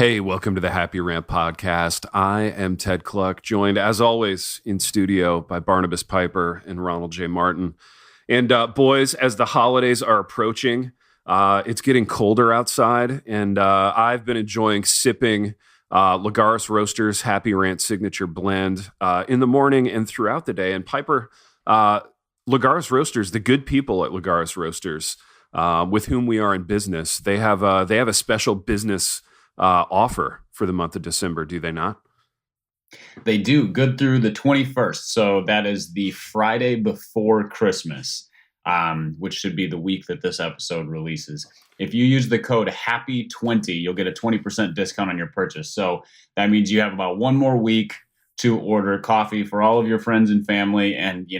Hey, welcome to the Happy Rant podcast. I am Ted Cluck, joined as always in studio by Barnabas Piper and Ronald J. Martin. And boys, as the holidays are approaching, it's getting colder outside, and I've been enjoying sipping Lagares Roasters Happy Rant Signature Blend in the morning and throughout the day. And Piper, Lagares Roasters, the good people at Lagares Roasters, with whom we are in business, they have a special business offer for the month of December, do they not? They do. Good through the 21st. So that is the Friday before Christmas, which should be the week that this episode releases. If you use the code HAPPY20, you'll get a 20% discount on your purchase. So that means you have about one more week to order coffee for all of your friends and family, and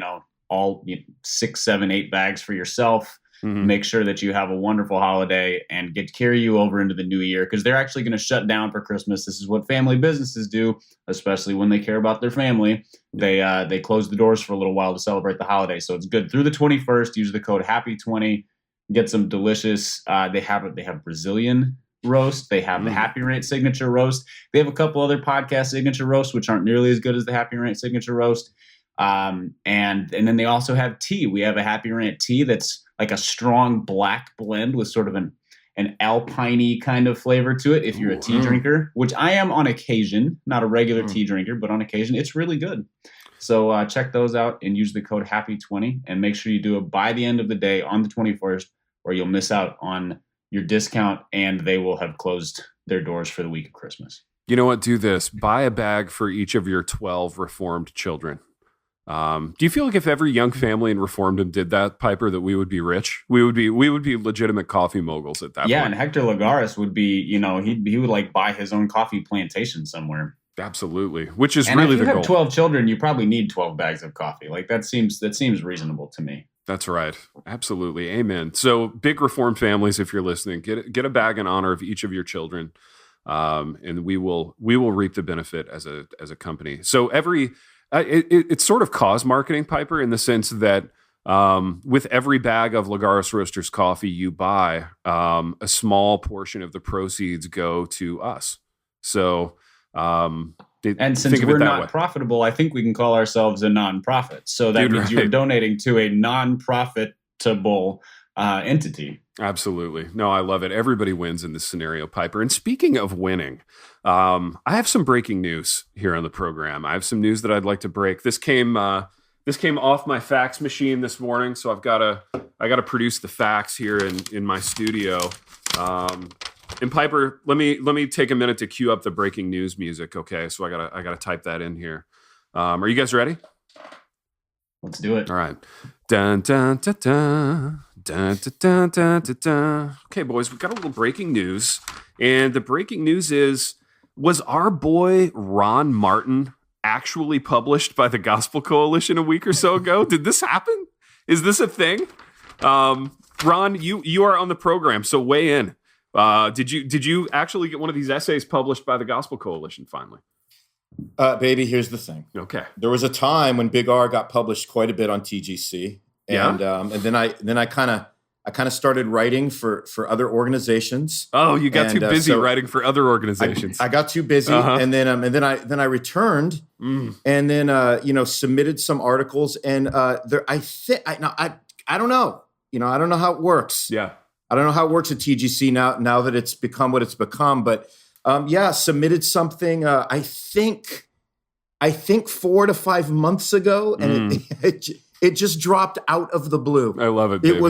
all 6, 7, 8 bags for yourself. Mm-hmm. Make sure that you have a wonderful holiday and carry you over into the new year, because they're actually going to shut down for Christmas. This is what family businesses do, especially when they care about their family. They close the doors for a little while to celebrate the holiday. So it's good through the 21st. Use the code HAPPY20. Get some delicious. They have Brazilian roast. They have the Happy Rant Signature Roast. They have a couple other podcast signature roasts, which aren't nearly as good as the Happy Rant Signature Roast. And then they also have tea. We have a Happy Rant tea that's like a strong black blend with sort of an alpine-y kind of flavor to it if you're a tea drinker, which I am on occasion, not a regular tea drinker, but on occasion. It's really good. So check those out and use the code HAPPY20, and make sure you do it by the end of the day on the 21st, or you'll miss out on your discount and they will have closed their doors for the week of Christmas. You know what? Do this. Buy a bag for each of your 12 Reformed children. Do you feel like if every young family in Reformdom did that, Piper, that we would be rich? We would be legitimate coffee moguls at that point. Yeah, and Hector Lagares would be, he would like buy his own coffee plantation somewhere. Absolutely, which is really the goal. If you have 12 children, you probably need 12 bags of coffee. Like that seems reasonable to me. That's right. Absolutely. Amen. So big Reformed families, if you're listening, get a bag in honor of each of your children. And we will reap the benefit as a company. So it's sort of cause marketing, Piper, in the sense that with every bag of Lagares Roasters coffee you buy, a small portion of the proceeds go to us. So, and since we're not profitable, I think we can call ourselves a nonprofit. So that means you're donating to a non-profitable entity. Absolutely. No, I love it. Everybody wins in this scenario, Piper. And speaking of winning, I have some breaking news here on the program. I have some news that I'd like to break. This came off my fax machine this morning, so I got to produce the facts here in my studio. And Piper, let me take a minute to cue up the breaking news music. Okay, so I gotta type that in here. Are you guys ready? Let's do it. All right. Dun dun dun dun. Dun, dun, dun, dun, dun, dun. Okay, boys, we've got a little breaking news. And the breaking news was our boy Ron Martin actually published by the Gospel Coalition a week or so ago? Did this happen? Is this a thing? Ron, you are on the program, so weigh in. Did you actually get one of these essays published by the Gospel Coalition finally? Baby, here's the thing. Okay. There was a time when Big R got published quite a bit on TGC. And then I kind of started writing for other organizations. Oh, you got too busy writing for other organizations. I got too busy, and then I returned, and then submitted some articles, and I don't know, I don't know how it works. Yeah, I don't know how it works at TGC now that it's become what it's become. But submitted something. I think 4 to 5 months ago, and it just dropped out of the blue. I love it. Baby. It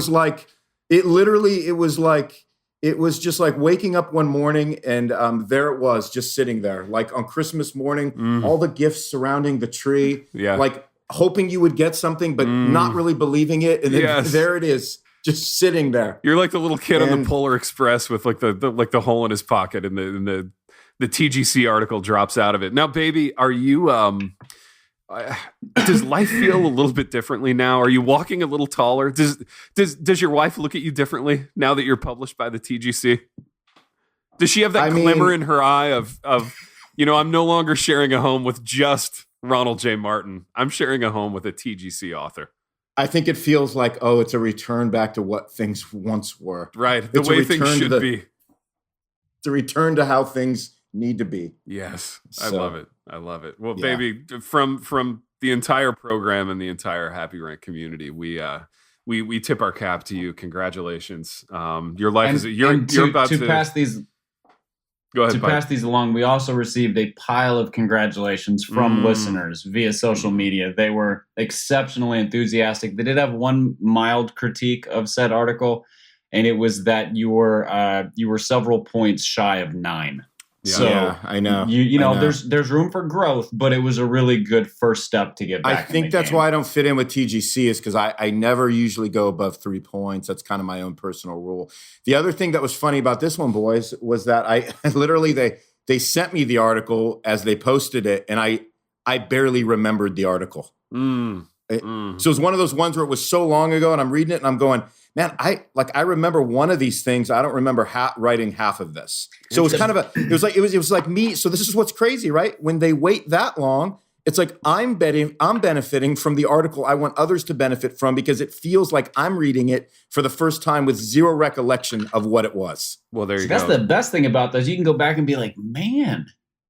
was just like waking up one morning and there it was, just sitting there, like on Christmas morning, all the gifts surrounding the tree, like hoping you would get something, but not really believing it. And then there it is, just sitting there. You're like the little kid on the Polar Express with like the hole in his pocket, and the TGC article drops out of it. Now, baby, are you does life feel a little bit differently now? Are you walking a little taller? Does your wife look at you differently now that you're published by the TGC? Does she have that glimmer in her eye of I'm no longer sharing a home with just Ronald J. Martin. I'm sharing a home with a TGC author. I think it feels like, it's a return back to what things once were. Right. The way things should be. It's a return to how things need to be. Yes, So, I love it. I love it. Well, yeah. baby, from the entire program and the entire Happy Rant community, we tip our cap to you. Congratulations. Your life you're about to pass these. Go ahead. To pass these along, we also received a pile of congratulations from listeners via social media. They were exceptionally enthusiastic. They did have one mild critique of said article, and it was that you were several points shy of 9. Yeah. So I know. You know, I know. there's room for growth, but it was a really good first step to get back. I think that's why I don't fit in with TGC is because I never usually go above 3 points. That's kind of my own personal rule. The other thing that was funny about this one, boys, was that I literally they sent me the article as they posted it, and I barely remembered the article. So it was one of those ones where it was so long ago, and I'm reading it and I'm going, man, I remember one of these things. I don't remember writing half of this. So it was kind of it was like me. So this is what's crazy, right? When they wait that long, it's like I'm benefiting from the article I want others to benefit from because it feels like I'm reading it for the first time with zero recollection of what it was. Well, there you go. That's go. the best thing about those. You can go back and be like, man,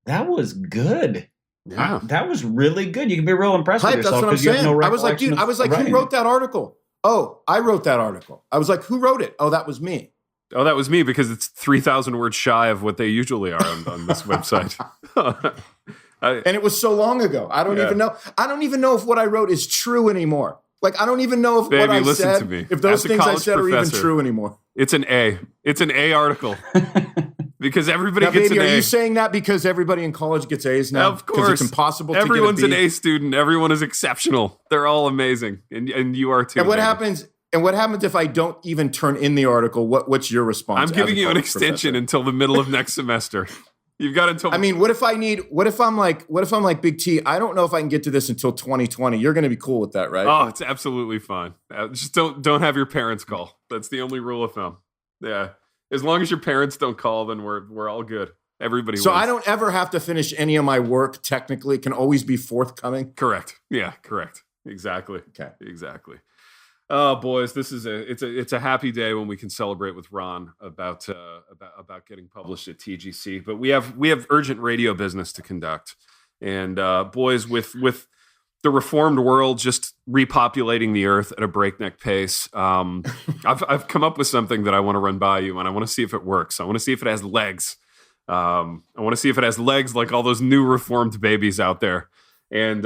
that was good. Yeah, that was really good. You can be real impressed with yourself. That's what I'm saying. No, I was like, dude, who wrote that article? Oh, I wrote that article. I was like, who wrote it? Oh, that was me. Oh, that was me because it's 3,000 words shy of what they usually are on this website. And it was so long ago. I don't even know. I don't even know if what I wrote is true anymore. Like, I don't even know if what I said, if those things I said are even true anymore. It's an A. It's an A article. Because everybody now, gets baby, an A. Are you saying that because everybody in college gets A's now? Of course. It's impossible to Everyone's get a B? an A student. Everyone is exceptional. They're all amazing. And you are too. And what happens if I don't even turn in the article? What's your response? I'm giving you an extension until the middle of next semester. You've got until. I mean, what if I'm like Big T? I don't know if I can get to this until 2020. You're going to be cool with that, right? Oh, it's absolutely fine. Just don't have your parents call. That's the only rule of thumb. Yeah. As long as your parents don't call, then we're all good. Everybody wins. So I don't ever have to finish any of my work. Technically, it can always be forthcoming. Correct. Yeah. Correct. Exactly. Okay. Exactly. Oh, boys, this is it's a happy day when we can celebrate with Ron about getting published at TGC. But we have urgent radio business to conduct, and boys, with the reformed world just repopulating the earth at a breakneck pace. I've come up with something that I want to run by you, and I want to see if it works. I want to see if it has legs. I want to see if it has legs like all those new reformed babies out there. And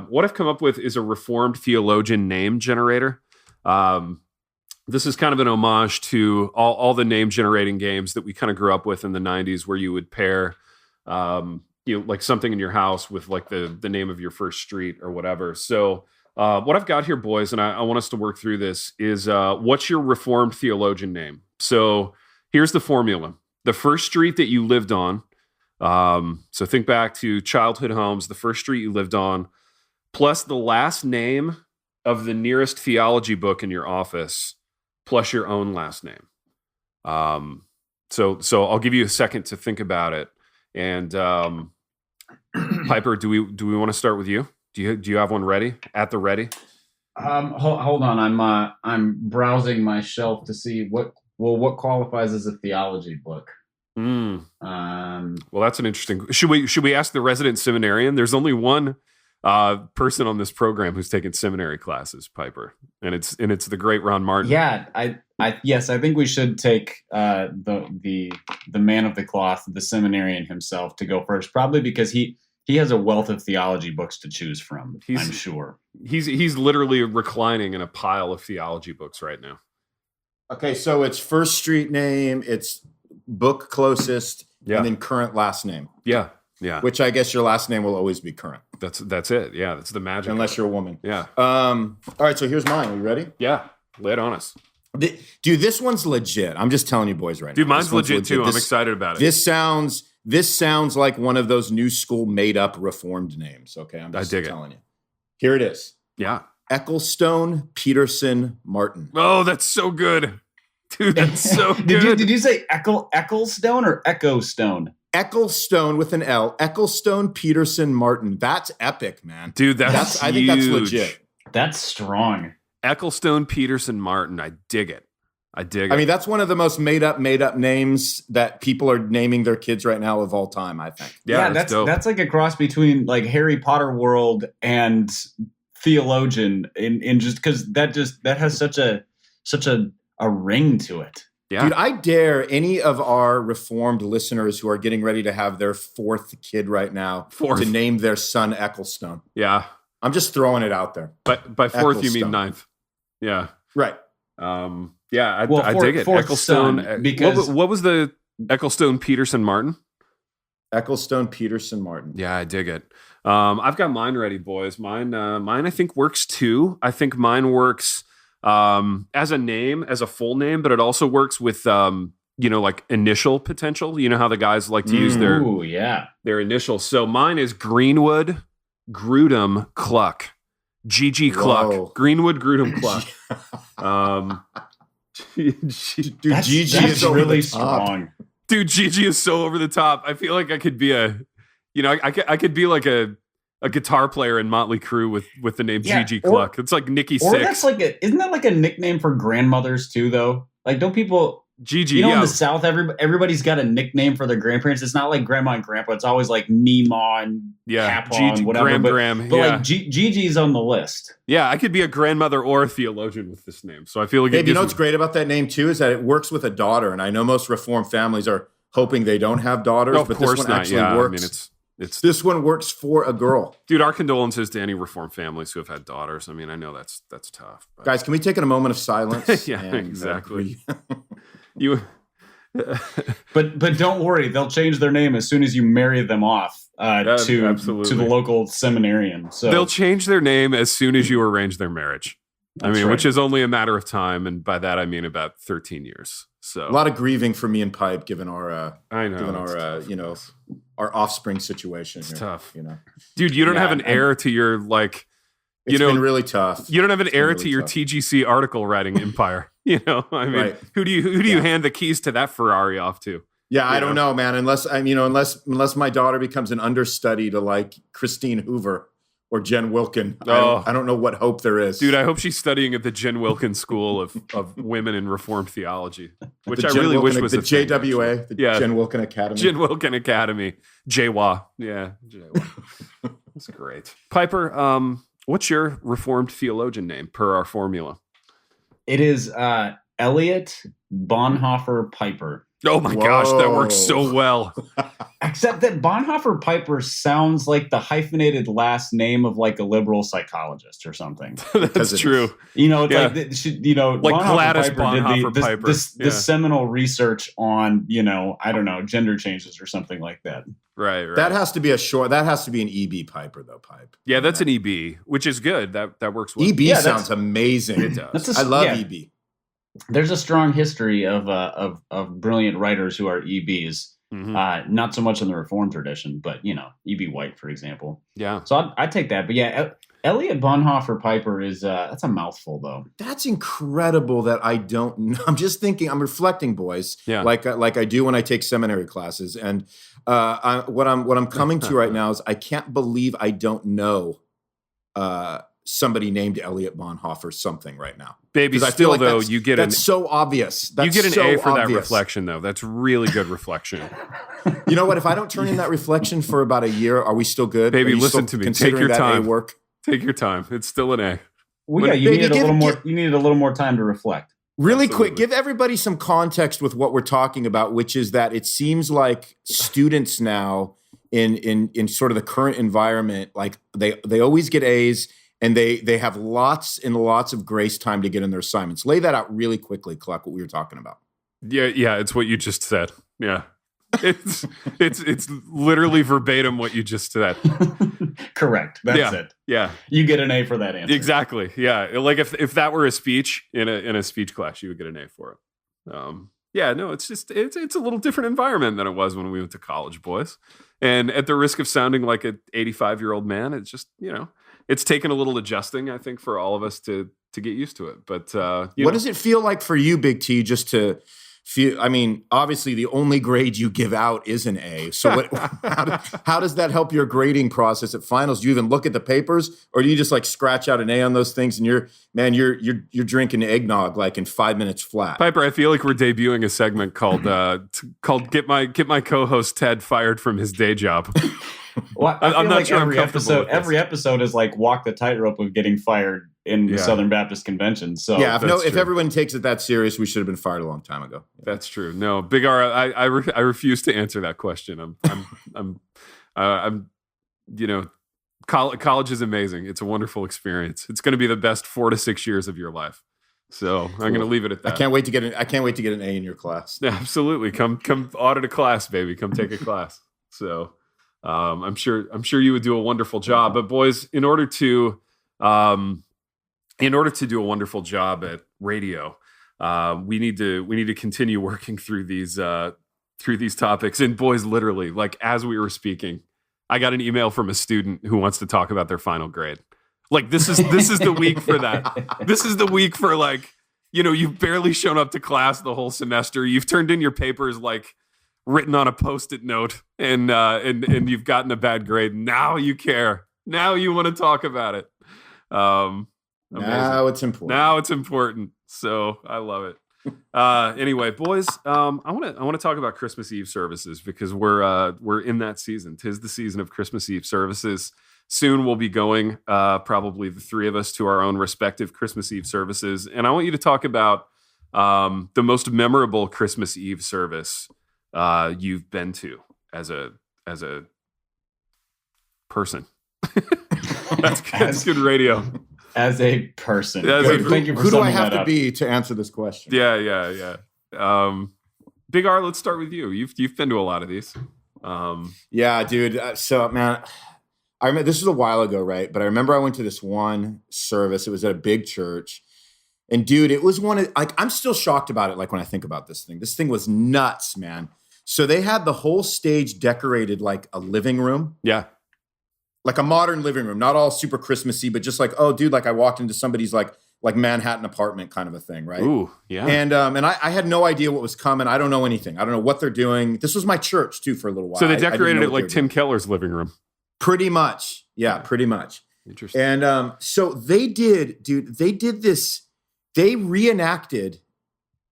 what I've come up with is a reformed theologian name generator. This is kind of an homage to all the name generating games that we kind of grew up with in the 90s, where you would pair like something in your house with like the name of your first street or whatever. So what I've got here, boys, and I want us to work through this, is what's your reformed theologian name? So here's the formula. The first street that you lived on, so think back to childhood homes, the first street you lived on, plus the last name of the nearest theology book in your office, plus your own last name. So I'll give you a second to think about it. And Piper, do we want to start with you? Do you have one ready? At the ready? Hold on. I'm browsing my shelf to see what qualifies as a theology book. Well, that's an interesting. Should we ask the resident seminarian? There's only one person on this program who's taken seminary classes, Piper, and it's the great Ron Martin. Yeah, I think we should take the man of the cloth, the seminarian himself, to go first, probably because he has a wealth of theology books to choose from. I'm sure he's literally reclining in a pile of theology books right now. Okay, so it's first street name, it's book closest, and then current last name. Yeah. Which I guess your last name will always be current. That's it. Yeah, that's the magic. Unless you're a woman. Yeah. All right, so here's mine. Are you ready? Yeah. Lay it on us. Dude, this one's legit. I'm just telling you boys right now. Dude, mine's legit too. I'm excited about it. This sounds like one of those new school made up reformed names. Okay, I'm just telling you. Here it is. Yeah. Ecclestone Peterson Martin. Oh, that's so good. Dude, that's so good. Did you say Ecclestone or Echo Stone? Ecclestone with an L. Ecclestone Peterson Martin. That's epic, man. Dude, that's huge. I think that's legit. That's strong. Ecclestone Peterson Martin. I dig it. I dig it. I mean, that's one of the most made up names that people are naming their kids right now of all time, I think. Yeah, that's dope. That's like a cross between like Harry Potter world and Theologian in just because that has such a ring to it. Yeah. Dude, I dare any of our Reformed listeners who are getting ready to have their fourth kid right now to name their son Ecclestone. Yeah. I'm just throwing it out there. But by fourth, you mean ninth. Yeah. Right. Yeah, I dig it. Ecclestone. Because what was the Ecclestone Peterson Martin? Ecclestone Peterson Martin. Yeah, I dig it. I've got mine ready, boys. Mine I think works too. I think mine works as a name, as a full name, but it also works with like initial potential. You know how the guys like to use their initials. So mine is Greenwood Grudem Cluck. GG Cluck. Whoa. Greenwood Grudem Cluck. Dude, GG is really strong. Dude, GG is so over the top. I feel like I could be I could be like a guitar player in Motley Crue with the name GG Cluck. It's like Nikki Sixx. That's like isn't that like a nickname for grandmothers too, though? Like, don't people GG? In the South, everybody's got a nickname for their grandparents. It's not like grandma and grandpa. It's always like Meemaw and Papa and whatever. Graham. But like GG's on the list. Yeah, I could be a grandmother or a theologian with this name. So I feel like you know what's great about that name too is that it works with a daughter. And I know most Reformed families are hoping they don't have daughters, but this one actually works. I mean, this one works for a girl. Dude, our condolences to any Reformed families who have had daughters. I mean, I know that's tough. But. Guys, can we take a moment of silence? Yeah, exactly. But don't worry, they'll change their name as soon as you marry them off to the local seminarian. So they'll change their name as soon as you arrange their marriage. Which is only a matter of time, and by that I mean about 13 years. So a lot of grieving for me and Pipe, given our our offspring situation. It's tough, dude. You don't have an heir to your It's been really tough. You don't have an heir to your TGC article writing empire. Right. Who do you hand the keys to that Ferrari off to? Yeah, I don't know, man. Unless my daughter becomes an understudy to like Christine Hoover or Jen Wilkin. I don't know what hope there is. Dude, I hope she's studying at the Jen Wilkin School of Women in Reformed Theology, which I really wish was the JWA, Jen Wilkin Academy. Jen Wilkin Academy. JWA. Yeah, JWA. That's great. Piper, what's your Reformed theologian name per our formula? It is Elliot Bonhoeffer Piper. Oh my gosh, that works so well. Except that Bonhoeffer Piper sounds like the hyphenated last name of like a liberal psychologist or something. That's true. It's like Gladys Bonhoeffer Piper. The seminal research on, I don't know, gender changes or something like that. Right. That has to be an EB Piper though, Pipe. Yeah, that's an EB, which is good. That works well. EB sounds amazing. It does. I love EB. There's a strong history of brilliant writers who are EBs. Mm-hmm. Not so much in the Reformed tradition, but E.B. White, for example. Yeah. So I'd take that. But yeah, Elliot Bonhoeffer Piper is that's a mouthful, though. That's incredible that I don't know. I'm just thinking. I'm reflecting, boys. Yeah. Like I do when I take seminary classes, and what I'm coming to right now is I can't believe I don't know somebody named Elliot Bonhoeffer something right now. Baby, still like though, you get that's so obvious. You get an A for that reflection, though. That's really good reflection. You know what? If I don't turn in that reflection for about a year, are we still good? Baby, listen to me. Take your time. Work? Take your time. It's still an A. Well, you needed a little more time to reflect. Really Absolutely. Quick, give everybody some context with what we're talking about, which is that it seems like students now in sort of the current environment, like they always get A's. And they have lots and lots of grace time to get in their assignments. Lay that out really quickly, Cluck, what we were talking about. Yeah, it's what you just said. Yeah. It's literally verbatim what you just said. Correct. That's it. Yeah. You get an A for that answer. Exactly. Yeah. Like if that were a speech in a speech class, you would get an A for it. It's a little different environment than it was when we went to college, boys. And at the risk of sounding like an 85-year-old man, it's just, it's taken a little adjusting, I think, for all of us to get used to it. But what does it feel like for you, Big T, just to obviously the only grade you give out is an A. So how does that help your grading process at finals? Do you even look at the papers, or do you just like scratch out an A on those things and you're drinking eggnog like in 5 minutes flat? Piper, I feel like we're debuting a segment called Get My Co-host Ted Fired from His Day Job. Well, I'm not sure every episode is like walk the tightrope of getting fired in the Southern Baptist Convention. So if everyone takes it that serious, we should have been fired a long time ago. That's true. No, Big R, I refuse to answer that question. College is amazing. It's a wonderful experience. It's going to be the best 4 to 6 years of your life. So I'm going to leave it at that. I can't wait to get an A in your class. Yeah, absolutely. Come audit a class, baby. Come take a class. So I'm sure you would do a wonderful job. But boys, in order to do a wonderful job at radio, we need to continue working through these topics. And boys, literally, like as we were speaking, I got an email from a student who wants to talk about their final grade. Like this is the week for that. This is the week for like, you've barely shown up to class the whole semester. You've turned in your papers like written on a Post-it note, and you've gotten a bad grade. Now you care. Now you want to talk about it. Now it's important. So I love it. Anyway, boys, I want to talk about Christmas Eve services because we're in that season. 'Tis the season of Christmas Eve services. Soon we'll be going, probably the three of us, to our own respective Christmas Eve services, and I want you to talk about the most memorable Christmas Eve service you've been to as a person. That's good radio. As a person. Thank you for who do I have to be to answer this question? Yeah. Big R, let's start with you. You've been to a lot of these. Yeah, dude. So, man, I remember this was a while ago, right? But I remember I went to this one service. It was at a big church. And dude, it was I'm still shocked about it. Like when I think about this thing was nuts, man. So they had the whole stage decorated like a living room. Yeah. Like a modern living room, not all super Christmassy, but just like, oh, dude, like I walked into somebody's like Manhattan apartment kind of a thing, right? Ooh, yeah. And I had no idea what was coming. I don't know anything. I don't know what they're doing. This was my church too for a little while. So they decorated it like Tim Keller's living room. Pretty much, yeah, pretty much. Interesting. And so they did this. They reenacted.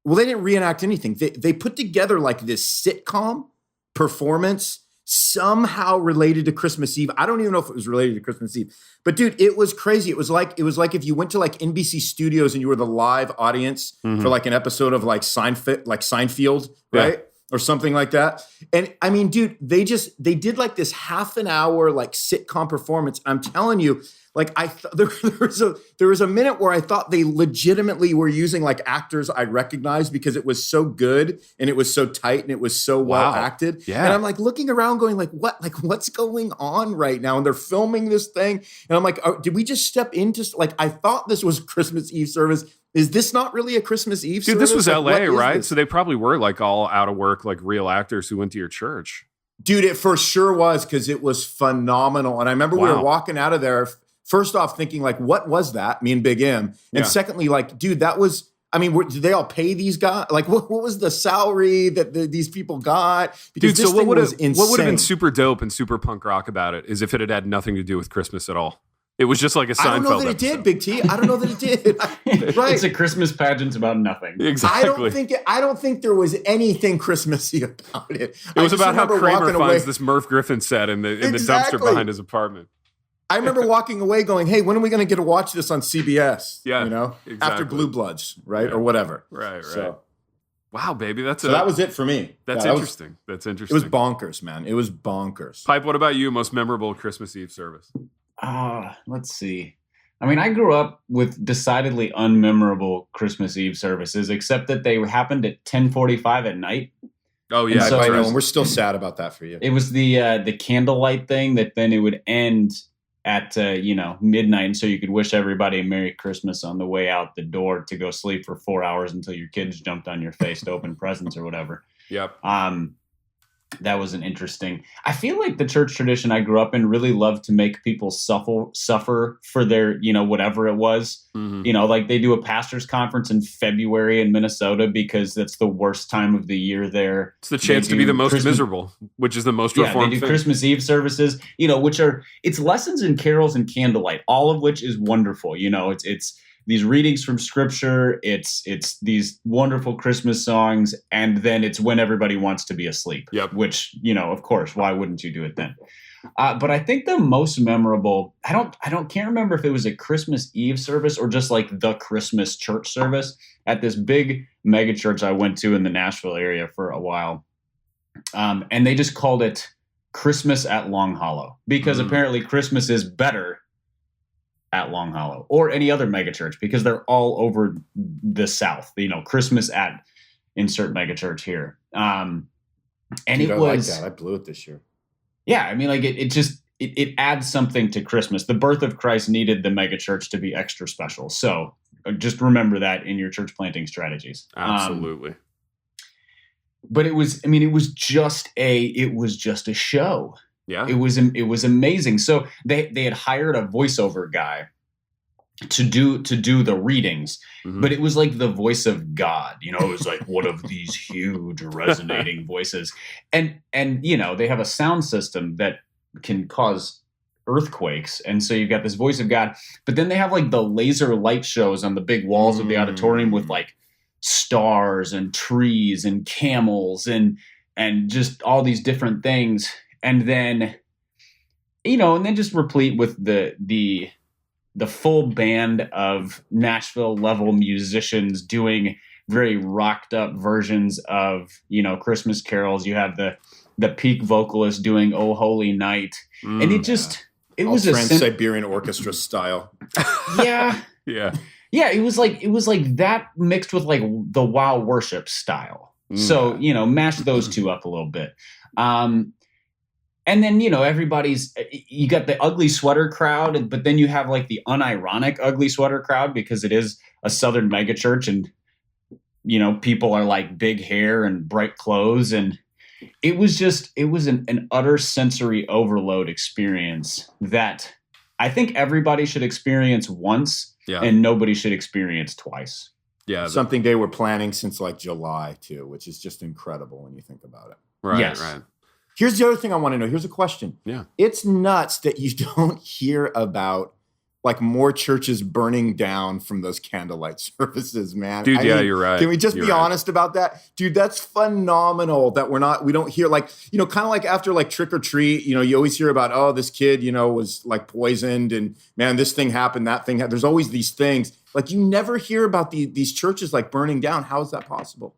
Well, they didn't reenact anything. They put together like this sitcom performance, somehow related to Christmas Eve. I don't even know if it was related to Christmas Eve, but dude, it was crazy. It was like if you went to like NBC Studios and you were the live audience for like an episode of like Seinfeld, right? Yeah. Or something like that. And I mean, dude, they did like this half an hour like sitcom performance. I'm telling you, like there was a minute where I thought they legitimately were using like actors I recognized because it was so good and it was so tight and it was so well acted. Yeah. And I'm like looking around going like, what's going on right now? And they're filming this thing. And I'm like, did we just step into like, I thought this was a Christmas Eve service. Is this not really a Christmas Eve service? Dude, this was like, LA, right? So they probably were like all out of work, like real actors who went to your church. Dude, it for sure was because it was phenomenal. And I remember we were walking out of there, first off thinking like, what was that? Me and Big M. And secondly, like, dude, that was, I mean, did they all pay these guys? Like, what was the salary that these people got? Because dude, so what would have been super dope and super punk rock about it is if it had had nothing to do with Christmas at all. It was just like a Seinfeld I don't know that episode. It did, Big T. I don't know that it did. Right. It's a Christmas pageant about nothing. Exactly. I don't think there was anything Christmassy about it. It was about how Kramer finds this Murph Griffin set in the dumpster behind his apartment. I remember walking away going, hey, when are we going to get to watch this on CBS? Yeah, exactly. After Blue Bloods, right? Yeah. Or whatever. Right. So, wow, baby. That was it for me. That's interesting. That's interesting. It was bonkers, man. It was bonkers. Pipe, what about you? Most memorable Christmas Eve service? Let's see. I mean, I grew up with decidedly unmemorable Christmas Eve services, except that they happened at 10:45 at night. Oh yeah, so I know, and we're still sad about that for you. It was the candlelight thing that then it would end at midnight, and so you could wish everybody a Merry Christmas on the way out the door to go sleep for 4 hours until your kids jumped on your face to open presents or whatever. Yep. That was an interesting. I feel like the church tradition I grew up in really loved to make people suffer for their, whatever it was. Mm-hmm. Like they do a pastor's conference in February in Minnesota because that's the worst time of the year there. It's the chance to be the most miserable, which is the most reformed they do thing. Christmas Eve services, it's lessons and carols and candlelight, all of which is wonderful. It's these readings from scripture, it's these wonderful Christmas songs, and then it's when everybody wants to be asleep. Yep. Which, of course, why wouldn't you do it then? But I think the most memorable, can't remember if it was a Christmas Eve service or just like the Christmas church service at this big mega church I went to in the Nashville area for a while. And they just called it Christmas at Long Hollow because apparently Christmas is better at Long Hollow or any other megachurch because they're all over the South. Christmas at insert megachurch here. And Dude, it was like that. I blew it this year. Yeah, I mean, like it adds something to Christmas. The birth of Christ needed the megachurch to be extra special. So just remember that in your church planting strategies. Absolutely. But it was just a show. Yeah. It was amazing. So they had hired a voiceover guy to do the readings, but it was like the voice of God. It was like one of these huge resonating voices. And they have a sound system that can cause earthquakes. And so you've got this voice of God, but then they have like the laser light shows on the big walls of the auditorium with like stars and trees and camels and just all these different things. And then, just replete with the full band of Nashville level musicians doing very rocked up versions of, Christmas carols. You have the peak vocalist doing "Oh Holy Night," and it was Trans-Siberian Orchestra style. Yeah, yeah. It was like that mixed with like the WoW worship style. So mash those two up a little bit. And then, you got the ugly sweater crowd, but then you have like the unironic ugly sweater crowd because it is a Southern megachurch and, people are like big hair and bright clothes. And it was an utter sensory overload experience that I think everybody should experience once and nobody should experience twice. Yeah. Something they were planning since like July too, which is just incredible when you think about it. Right. Yes. Right. Here's the other thing I want to know. Here's a question. Yeah. It's nuts that you don't hear about like more churches burning down from those candlelight services, man. Dude, you're right. Can we just be honest about that? Dude, that's phenomenal that we don't hear like, kind of like after like trick or treat, you always hear about, oh, this kid, was like poisoned and man, this thing happened, that thing happened. There's always these things. Like you never hear about these churches like burning down. How is that possible?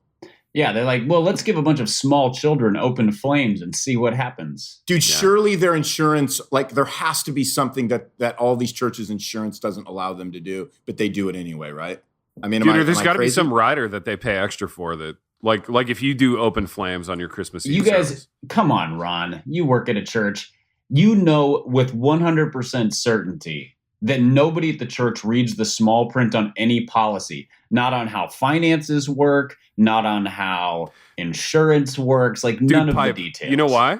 Yeah, they're like, well, let's give a bunch of small children open flames and see what happens. Dude, surely their insurance, like there has to be something that all these churches' insurance doesn't allow them to do, but they do it anyway, right? I mean, there's got to be some rider that they pay extra for that. Like if you do open flames on your Christmas Eve service. Come on, Ron. You work at a church. You know with 100% certainty that nobody at the church reads the small print on any policy, not on how finances work, not on how insurance works, like none of the details. You know why?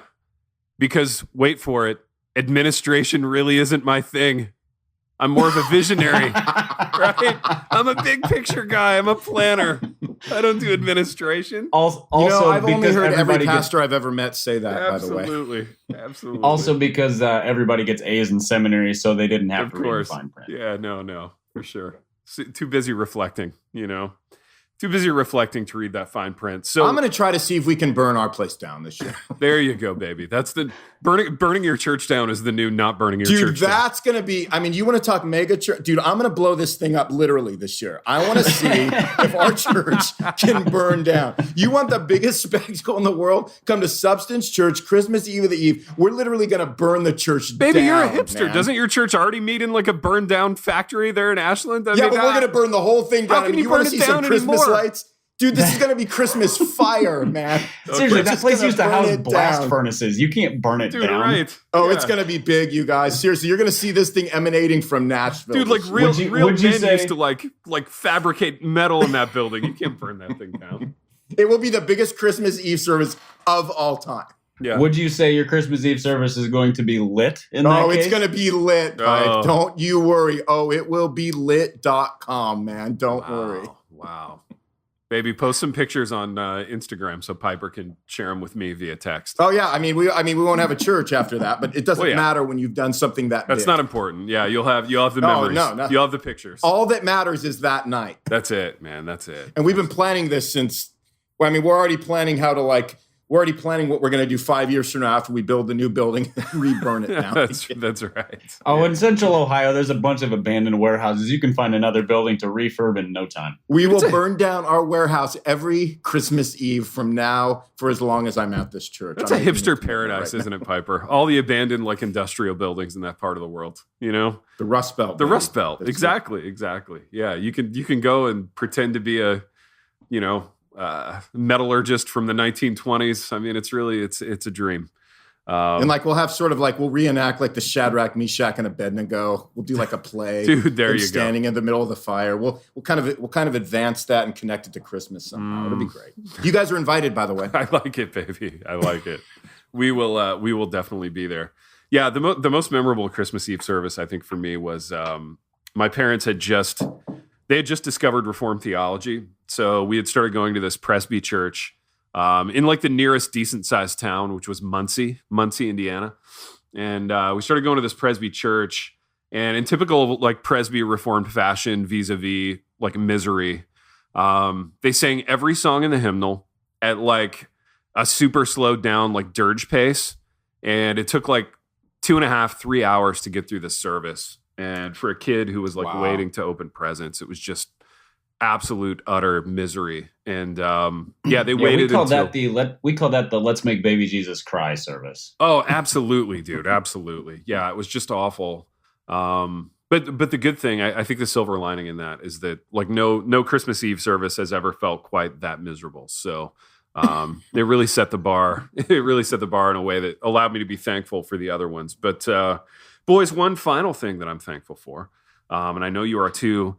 Because, wait for it, administration really isn't my thing. I'm more of a visionary, right? I'm a big picture guy. I'm a planner. I don't do administration. Also, I've only heard every pastor I've ever met say that, by the way. Absolutely. Also because everybody gets A's in seminary, so they didn't have to read the fine print. Yeah, no, for sure. Too busy reflecting, Too busy reflecting to read that fine print. So I'm going to try to see if we can burn our place down this year. There you go, baby. That's the burning your church down is the new not burning your church down. Dude, that's going to be, I mean, you want to talk mega church? Dude, I'm going to blow this thing up literally this year. I want to see if our church can burn down. You want the biggest spectacle in the world? Come to Substance Church, Christmas Eve of the Eve. We're literally going to burn the church down. Baby, you're a hipster. Man. Doesn't your church already meet in like a burned down factory there in Ashland? But we're going to burn the whole thing down. How can you want burn to it see down some Christmas anymore? lights? Dude, this is going to be Christmas fire, man. Seriously, that place used to house blast furnaces. You can't burn it down. Right. Oh, it's going to be big, you guys. Seriously, you're going to see this thing emanating from Nashville. Dude, like real men used to like fabricate metal in that building. You can't burn that thing down. It will be the biggest Christmas Eve service of all time. Yeah. Would you say your Christmas Eve service is going to be lit in that case? Oh, it's going to be lit, Pipe. Don't you worry. Oh, it will be lit.com, man. Don't worry. Wow. Baby, post some pictures on Instagram so Piper can share them with me via text. Oh yeah, I mean we won't have a church after that, but it doesn't matter when you've done something that That's big. not important. Yeah, you'll have the memories. No. You'll have the pictures. All that matters is that night. That's it, man. That's it. And we've been planning this since. Well, I mean, we're already planning We're already planning what we're going to do 5 years from now after we build the new building and re-burn it down. That's right. Oh, in Central Ohio, there's a bunch of abandoned warehouses. You can find another building to refurb in no time. We will burn down our warehouse every Christmas Eve from now for as long as I'm at this church. That's a hipster paradise, isn't it, Piper? All the abandoned industrial buildings in that part of the world, you know? The Rust Belt. The Rust Belt. Exactly. Yeah, you can go and pretend to be a, metallurgist from the 1920s. I mean, it's a dream. And we'll have we'll reenact the Shadrach, Meshach, and Abednego. We'll do a play. Dude, there you go. Standing in the middle of the fire. We'll kind of advance that and connect it to Christmas somehow. It'll be great. You guys are invited, by the way. I like it, baby. I like it. We will definitely be there. Yeah, the most memorable Christmas Eve service I think for me was my parents had just discovered Reformed theology. So we had started going to this Presby church in the nearest decent sized town, which was Muncie, Indiana. And we started going to this Presby church, and in typical Presby Reformed fashion, vis-a-vis Misery, they sang every song in the hymnal at a super slowed down dirge pace. And it took 2.5, 3 hours to get through this service. And for a kid who was waiting to open presents, it was just absolute utter misery. And they waited. We call that the Let's Make Baby Jesus Cry service. Oh, absolutely, dude, absolutely. Yeah, it was just awful. But the good thing, I think the silver lining in that is that no Christmas Eve service has ever felt quite that miserable. So they really set the bar. It really set the bar in a way that allowed me to be thankful for the other ones. But boys, one final thing that I'm thankful for, and I know you are too.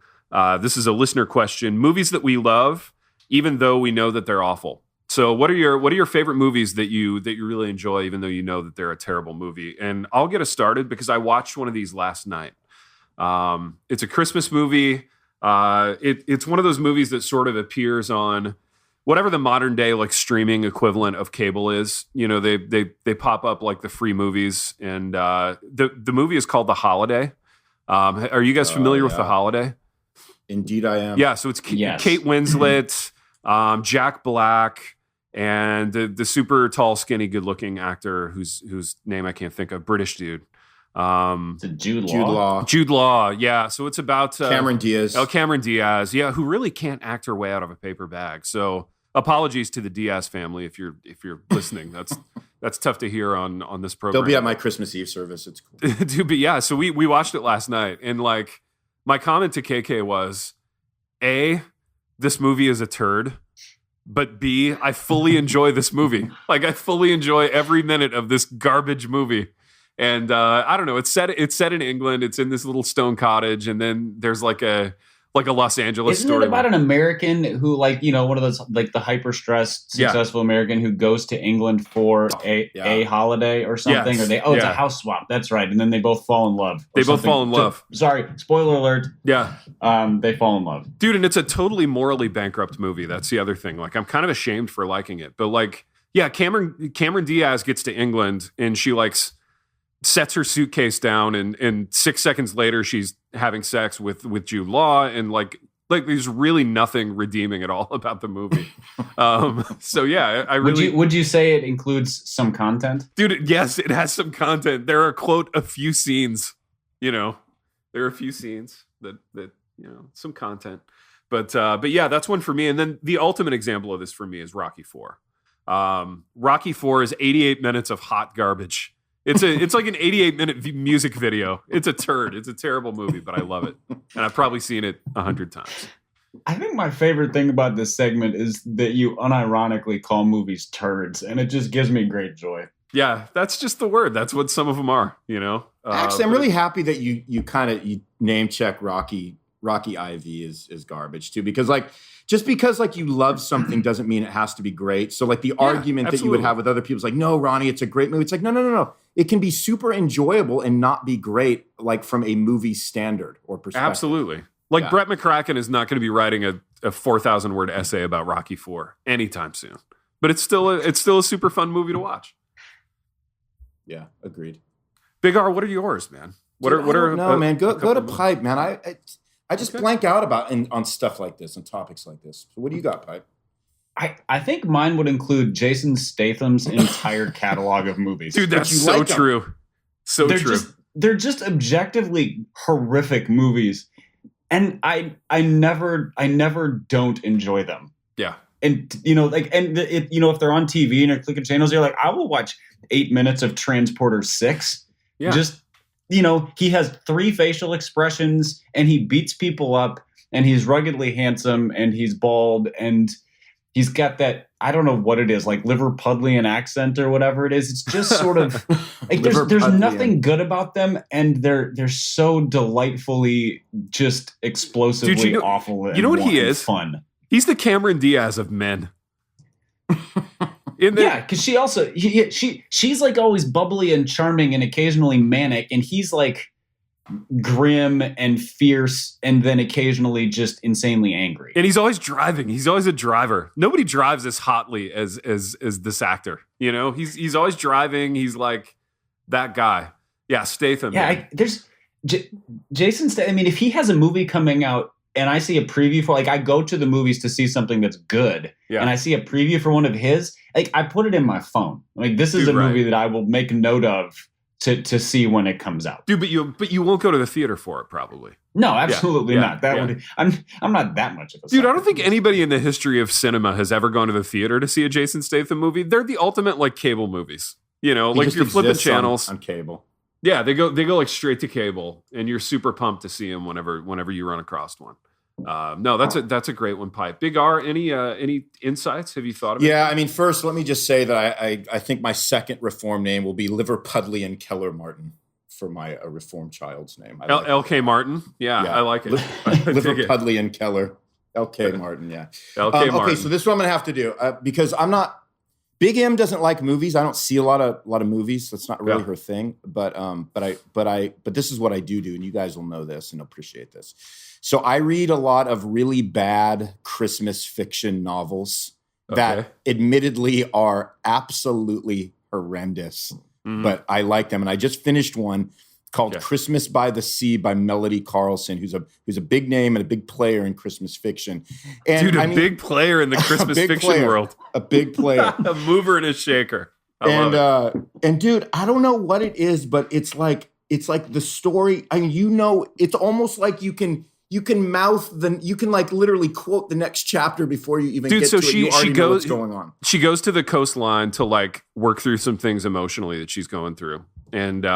This is a listener question: movies that we love, even though we know that they're awful. So, what are your favorite movies that you really enjoy, even though you know that they're a terrible movie? And I'll get us started because I watched one of these last night. It's a Christmas movie. It's one of those movies that sort of appears on whatever the modern day streaming equivalent of cable is. They pop up the free movies, and the movie is called The Holiday. Are you guys familiar with The Holiday? Indeed, I am. Yeah, so it's Kate Winslet, Jack Black, and the super tall, skinny, good-looking actor whose name I can't think of, British dude. Is it Jude Law? Jude Law, yeah. So it's about Cameron Diaz. Oh, Cameron Diaz, yeah, who really can't act her way out of a paper bag. So apologies to the Diaz family if you're listening. That's tough to hear on this program. They'll be at my Christmas Eve service. It's cool. Dude, but yeah, so we watched it last night, and my comment to KK was, A, this movie is a turd, but B, I fully enjoy this movie. I fully enjoy every minute of this garbage movie. And I don't know, it's set in England. It's in this little stone cottage, and then there's a Los Angeles Isn't story. it about an American who one of those the hyper stressed successful American who goes to England for a holiday or something? Yes. Or it's a house swap. That's right. And then they both fall in love. They both fall in love. Sorry, spoiler alert. Yeah. They fall in love. Dude, and it's a totally morally bankrupt movie. That's the other thing. I'm kind of ashamed for liking it. But Cameron Diaz gets to England, and she sets her suitcase down, and 6 seconds later she's having sex with Jude Law, and there's really nothing redeeming at all about the movie. So yeah, I really would you say it includes some content? Dude, yes, it has some content. There are a few scenes, there are a few scenes that some content. But yeah, that's one for me. And then the ultimate example of this for me is Rocky IV. Rocky IV is 88 minutes of hot garbage. It's an 88-minute music video. It's a turd. It's a terrible movie, but I love it. And I've probably seen it 100 times. I think my favorite thing about this segment is that you unironically call movies turds, and it just gives me great joy. Yeah, that's just the word. That's what some of them are, Actually, I'm really happy that you name check Rocky IV is garbage too, because just because like you love something doesn't mean it has to be great. So like the argument that you would have with other people is like, no, Ronnie, it's a great movie. It's like, no. It can be super enjoyable and not be great, like from a movie standard or perspective. Absolutely. Like Brett McCracken is not going to be writing a 4,000 word essay about Rocky IV anytime soon. But it's still a super fun movie to watch. Yeah, agreed. Big R, what are yours, man? What are man? Go to Pipe, man. I just blank out on stuff like this and topics like this. So what do you got, Pipe? I think mine would include Jason Statham's entire catalog of movies. Dude, that's so true. So true. They're just objectively horrific movies, and I never don't enjoy them. Yeah. And if they're on TV and you're clicking channels, you're like, I will watch 8 minutes of Transporter 6. Yeah. Just, he has 3 facial expressions and he beats people up and he's ruggedly handsome and he's bald and he's got that, I don't know what it is, like Liverpudlian accent or whatever it is. It's just sort of like there's nothing good about them, and they're so delightfully just explosively awful. And you know what he is? Fun. He's the Cameron Diaz of men. Yeah, because she also she's like always bubbly and charming and occasionally manic, and he's like grim and fierce and then occasionally just insanely angry. And he's always driving. He's always a driver. Nobody drives as hotly as this actor. He's always driving. He's like that guy. Yeah, Statham. Yeah, there's Jason Statham. I mean, if he has a movie coming out and I see a preview for, like, I go to the movies to see something that's good, and I see a preview for one of his, like, I put it in my phone. Like, this is a movie that I will make note of to see when it comes out. Dude, but you won't go to the theater for it, probably. No, absolutely not. I'm not that much of a dude. I don't think anybody in the history of cinema has ever gone to the theater to see a Jason Statham movie. They're the ultimate like cable movies. Like you're flipping channels on cable. Yeah, they go like straight to cable, and you're super pumped to see them whenever you run across one. No, that's a great one, Pipe. Big R, any insights? Have you thought of it? Yeah, I mean, first, let me just say that I think my second reform name will be Liverpudlian Keller Martin for my reformed child's name. L.K. Martin? Yeah, I like it. Liverpudlian Keller. L.K. Martin, yeah. L.K. Martin. Okay, so this is what I'm going to have to do because I'm not... Big M doesn't like movies. I don't see a lot of movies. That's not really her thing. But this is what I do, and you guys will know this and appreciate this. So I read a lot of really bad Christmas fiction novels that admittedly are absolutely horrendous, but I like them. And I just finished one called Christmas by the Sea by Melody Carlson, who's a big name and a big player in Christmas fiction. And big player in the Christmas fiction world. A big player. A mover and a shaker. And dude, I don't know what it is, but it's like the story. I mean, it's almost like you can like literally quote the next chapter before you even get to it. You already know what's going on. She goes to the coastline to like work through some things emotionally that she's going through. And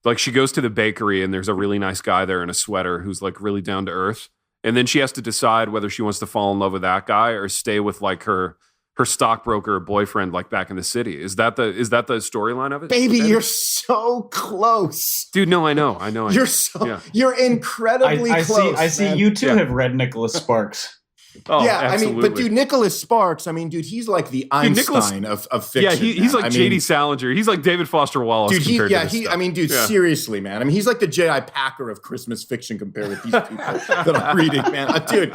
like she goes to the bakery and there's a really nice guy there in a sweater who's like really down to earth. And then she has to decide whether she wants to fall in love with that guy or stay with like her stockbroker boyfriend like back in the city. Is that the storyline of it? Baby, you're so close. Dude, no, I know. You're incredibly close. I see you two have read Nicholas Sparks. Oh, yeah, absolutely. I mean, but dude, Nicholas Sparks, I mean, dude, he's like the Einstein of fiction. Yeah, he's like J.D. Salinger. He's like David Foster Wallace. Dude, I mean, dude, seriously, man. I mean, he's like the J.I. Packer of Christmas fiction compared with these people that I'm reading, man. Dude,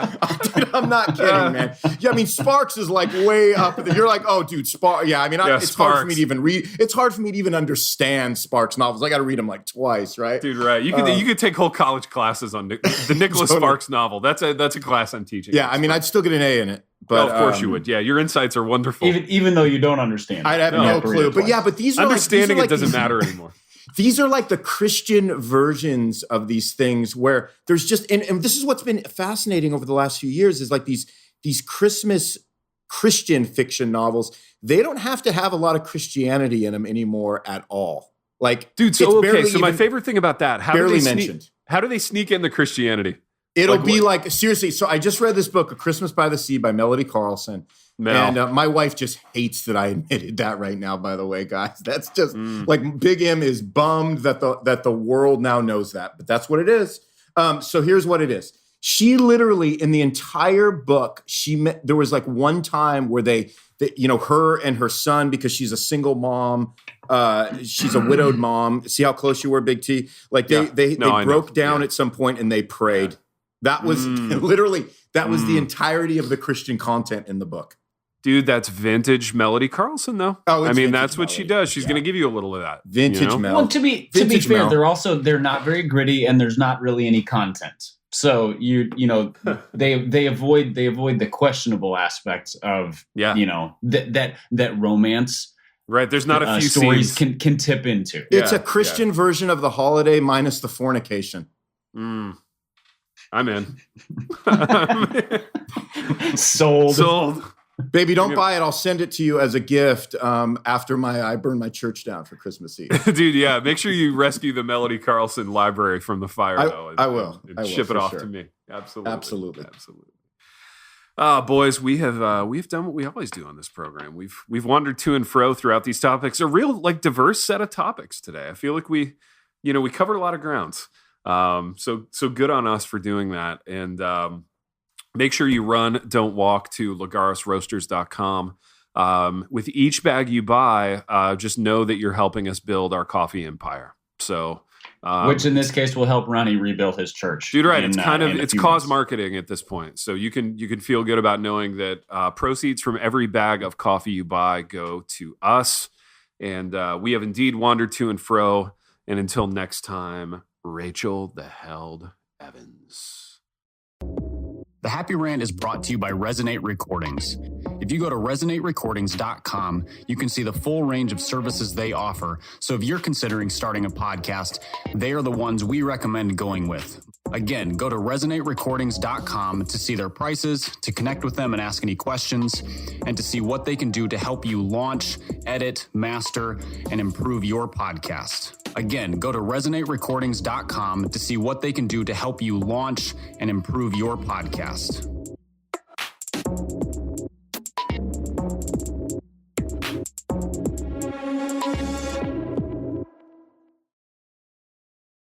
I'm not kidding, man. Yeah, I mean, Sparks is like way up there. You're like, oh, dude, Sparks. Yeah, I mean, it's hard for me to even read. It's hard for me to even understand Sparks novels. I got to read them like twice, right? Dude, right. You could take whole college classes on the Nicholas Sparks novel. That's a class I'm teaching. Yeah, I mean, I'd still get an A in it. But of course you would. Yeah, your insights are wonderful. Even though you don't understand. I have no clue. But these are understanding like, it doesn't matter anymore. These are like the Christian versions of these things where there's just and this is what's been fascinating over the last few years is like these Christmas Christian fiction novels. They don't have to have a lot of Christianity in them anymore at all. Like, dude, so my favorite thing about that, how do they sneak in the Christianity? It'll be like, seriously, so I just read this book, A Christmas by the Sea by Melody Carlson. And my wife just hates that I admitted that right now, by the way, guys. That's just, like, Big M is bummed that the world now knows that. But that's what it is. So here's what it is. She literally, in the entire book, there was like one time where they her and her son, because she's a single mom, she's a widowed mom. See how close you were, Big T? Like they broke down at some point and they prayed. That was literally, was the entirety of the Christian content in the book. Dude, that's vintage Melody Carlson, though. Oh, I mean, that's what she does. She's going to give you a little of that. Vintage Mel. Well, to be fair, they're not very gritty, and there's not really any content. So they avoid the questionable aspects of that romance. Right, there's not a few stories scenes can tip into. It's a Christian version of the holiday minus the fornication. I'm in. Sold. Baby, don't buy it. I'll send it to you as a gift after I burn my church down for Christmas Eve. Dude, yeah. Make sure you rescue the Melody Carlson library from the fire, though. I will. And ship it off to me. Absolutely. Boys, we have done what we always do on this program. We've wandered to and fro throughout these topics. A real diverse set of topics today. I feel like we covered a lot of grounds. So good on us for doing that. And make sure you run, don't walk to lagarosroasters.com. With each bag you buy, just know that you're helping us build our coffee empire. So, which in this case will help Ronnie rebuild his church. Dude, right? It's it's cause marketing at this point. So you can feel good about knowing that proceeds from every bag of coffee you buy go to us. And we have indeed wandered to and fro. And until next time, Rachel the Held Evans. The Happy Rant is brought to you by Resonate Recordings. If you go to resonaterecordings.com, you can see the full range of services they offer. So if you're considering starting a podcast, they are the ones we recommend going with. Again, go to resonaterecordings.com to see their prices, to connect with them and ask any questions, and to see what they can do to help you launch, edit, master, and improve your podcast. Again, go to resonaterecordings.com to see what they can do to help you launch and improve your podcast.